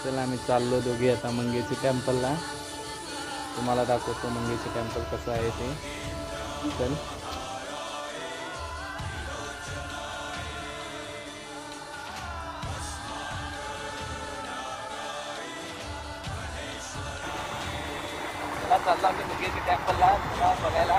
चला आम्ही चाललो दोघी आता मंगेशी टेम्पलला. तुम्हाला दाखवतो मंगेशी टेम्पल कसं आहे ते. चल चाललो आम्ही मंगेशी टेम्पलला बघायला.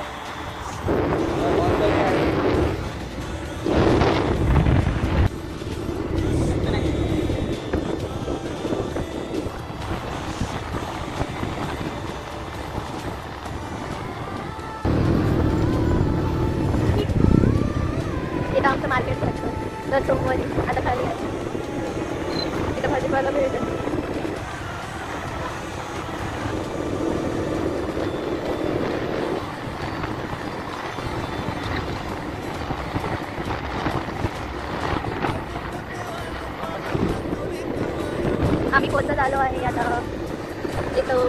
आमचं मार्केट भरतं दर सोमवारी. आता खाली आहे तिथं भाजीपाला भेटत. आम्ही पोचत आलो आहे आता. इथं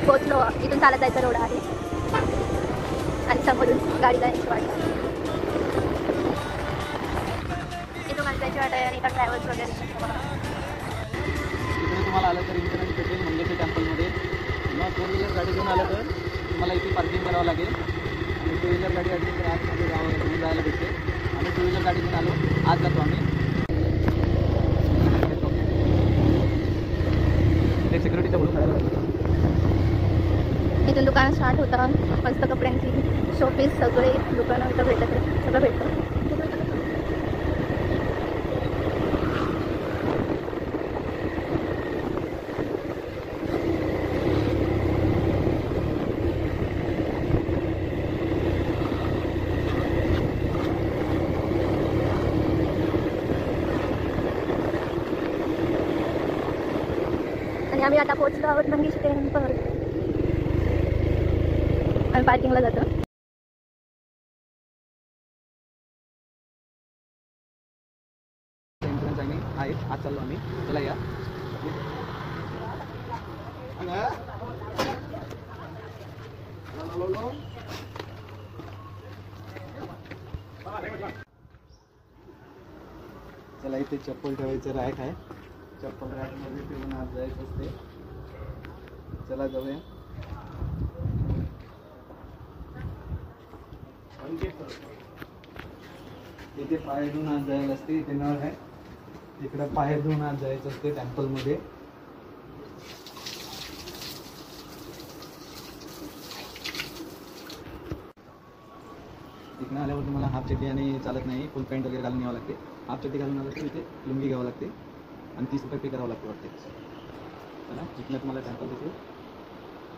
पोचलो. इथून चालत जायचा रोड आहे आणि समोरून गाडीला यायची वाट आहे. इथून माणसाची वाट आहे आणि इथं ट्रॅव्हल्स वगैरे. इकडे तुम्हाला आलं तर इन्शुरन्स भेटेल मंगेशी टेम्पलमध्ये. मग 4 व्हीलर गाडी घेऊन आलं तर तुम्हाला इथे पार्किंग करावं लागेल. आणि 2 व्हीलर गाडी असली तर आतमध्ये घेऊन जायला भेटते. आम्ही 2 व्हीलर गाडी घेऊन आलो. आज जातो आम्ही. एक सिक्युरिटीचा बोलून राहिला. इथून दुकान स्टार्ट होता. मस्त कपड्यांची शोपीस सगळे दुकानं इथं भेटत. सगळं भेटतं. आणि आम्ही आता पोहोचलो आहोत मंगेशी टेम्पल. आम्ही पार्किंगला जातो. एंट्रन्स आहे. आज चाललो आम्ही. चला या. चला इथे चप्पल ठेवायचं रॅक आहे. चप्पल रॅकमध्ये ठेवून आज जायचं असते. चला जाऊया. इथे पाय धुवून आज जायला असते. इथे नळ आहे. इकडे पाय धुवून आज जायचं असते टेम्पलमध्ये. तिकडे आल्यावर तुम्हाला हाफ चड्डी आणि चालत नाही. फुल पॅन्ट वगैरे घालून यावं लागते. हाफ चड्डी घालून आलं तर इथे लुंगी घ्यावं लागते आणि 30 रुपये पे करावं लागते वाटते. चला इथनं तुम्हाला टेम्पल दिसू.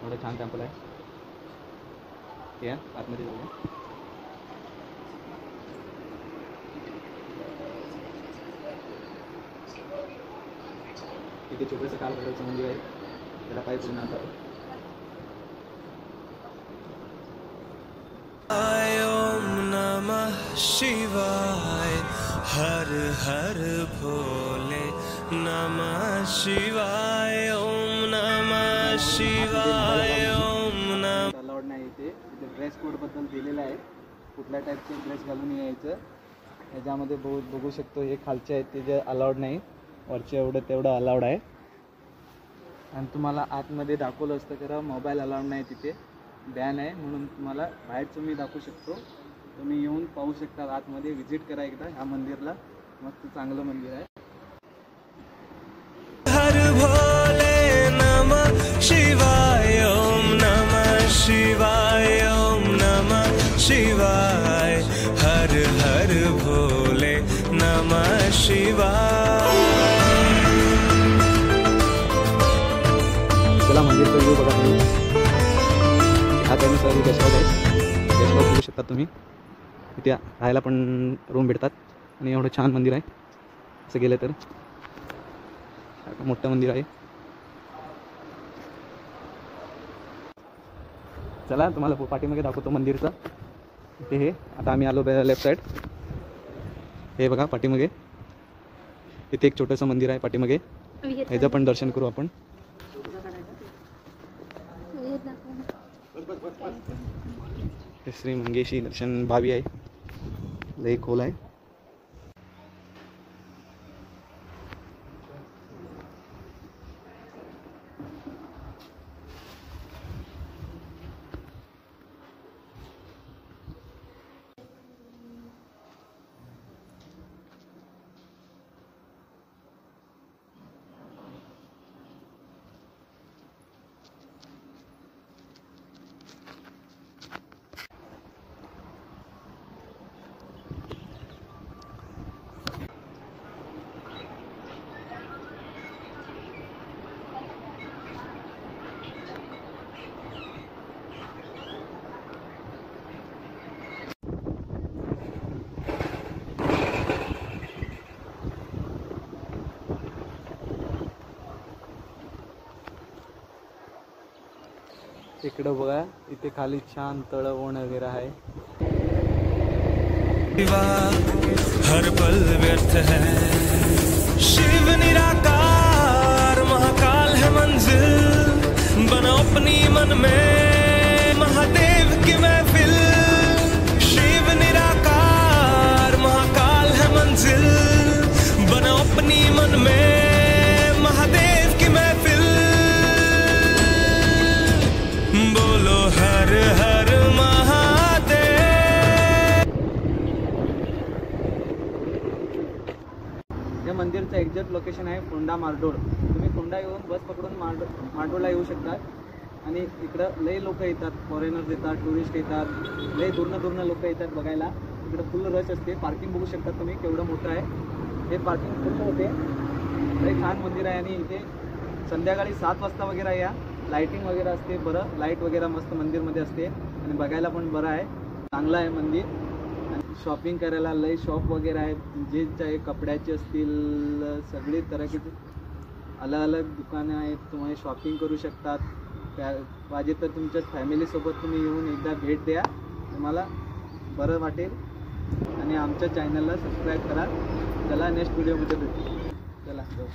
एवढं छान टेम्पल आहे. ते आतमध्ये जाऊया. इथे छोटंसं काल भैरवचं मंदिर आहे. त्याला पाय पूर्ण आणतात. ओम नमः शिवाय हर हर भोले नमः शिवाय ओम नमः शिवाय ओम नमः. अलाउड नाही इथे. इथे ड्रेस कोड बद्दल दिलेलं आहे. कुठल्या टाईपचे ड्रेस घालून यायचं. ह्याच्यामध्ये बघू शकतो हे खालचे आहेत ते जे अलाउड नाही. वरचे एवढं तेवढं अलाउड आहे. आणि तुम्हाला आतमध्ये दाखवलं असतं खरं मोबाईल अलाउड नाही तिथे. बॅन आहे. म्हणून तुम्हाला बाहेरचं मी दाखवू शकतो. तुम्ही येऊन पाहू शकता. आतमध्ये व्हिजिट करा एकदा ह्या मंदिरला. मस्त चांगलं मंदिर आहे. हर भोले नमः शिवाय ओम नमः शिवाय ओम नमः शिवाय हर हर भोले नमः शिवाय. चला मंदिरचा व्ह्यू बघा तुम्ही. हा त्यांनी सर्व गेस्ट हाऊस आहे. गेस्ट हाऊस बघू शकता तुम्ही. इथे राहायला पण रूम भेटतात. आणि एवढं छान मंदिर आहे. असं गेलं तर मोठं मंदिर आहे. चला तुम्हाला पाठीमागे दाखवतो मंदिरचं. इथे हे आता आम्ही आलो लेफ्ट साईड. हे बघा पाठीमागे इथे एक छोटंसं मंदिर आहे पाठीमागे. ह्याचं पण दर्शन करू आपण. श्री मंगेशी दर्शन भावी आहे. लई खोल आहे. इकडं बघा, इथे खाली छान तळवण वगैरे आहे. हर पल व्यर्थ है, शिव निराकार महाकाल है मंजिल, बनो अपनी मन में महादेव की महफिल. शिव निराकार महाकाल है मंजिल, बनो अपनी मन में महादेव की महफिल. बोलो हर हर महादेव. या मंदिरचं एक्झॅक्ट लोकेशन आहे फोंडा मारडोळ. तुम्ही फोंडा येऊन बस पकडून मारडोळला येऊ शकतात. आणि इकडं लई लोक येतात, फॉरेनर्स येतात, टुरिस्ट येतात, लई दूरनं लोक येतात बघायला. इकडं फुल रश असते. पार्किंग बघू शकता तुम्ही केवढं मोठं आहे हे पार्किंग. फुल होते. लई छान मंदिर आहे. आणि इथे संध्याकाळी 7 वाजता वगैरे या लाईटिंग वगैरे असते. बरं लाईट वगैरे मस्त मंदिरमध्ये असते आणि बघायला पण बरं आहे. चांगलं आहे मंदिर. आणि शॉपिंग करायला लई शॉप वगैरे आहेत. जे चाहे कपड्याचे असतील, सगळी तऱ्हेचे अलग अलग दुकानं आहेत. तुम्ही शॉपिंग करू शकतात. पाहिजे तर तुमच्या फॅमिलीसोबत तुम्ही येऊन एकदा भेट द्या, तुम्हाला बरं वाटेल. आणि आमच्या चॅनलला सबस्क्राईब करा. चला नेक्स्ट व्हिडिओमध्ये भेटू. चला जाऊ.